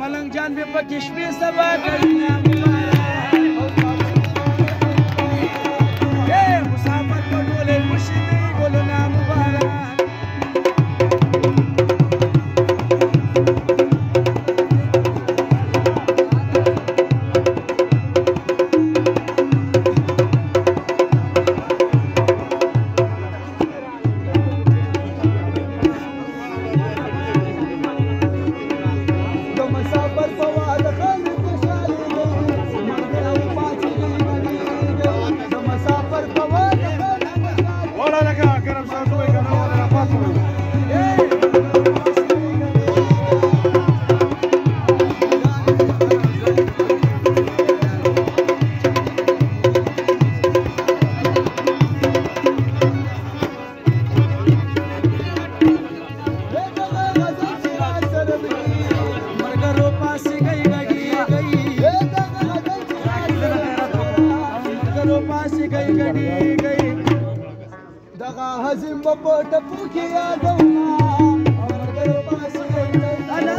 ملنګ جان به پکې شپې سبا کوي مسافر په ټولې خوشي دی ګلونه مبارک هزم بپټ پوکي یادونا مرګ پاسه انا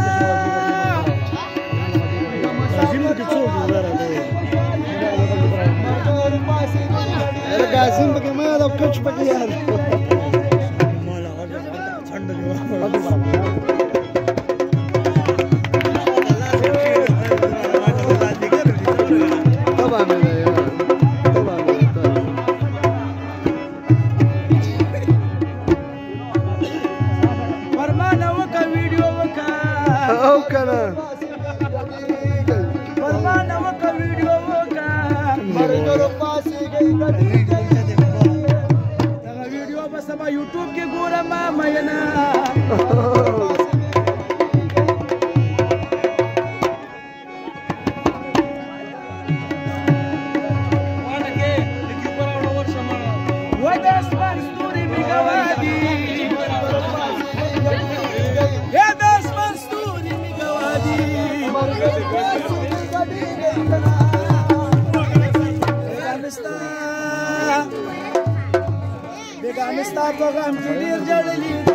هزم کې څوک راغلی مرګ پاسه هزم کې ما د کچ پکې یار مولا هغه څنډه YouTube ke gora mama yana Mr. Program, dear Jelly.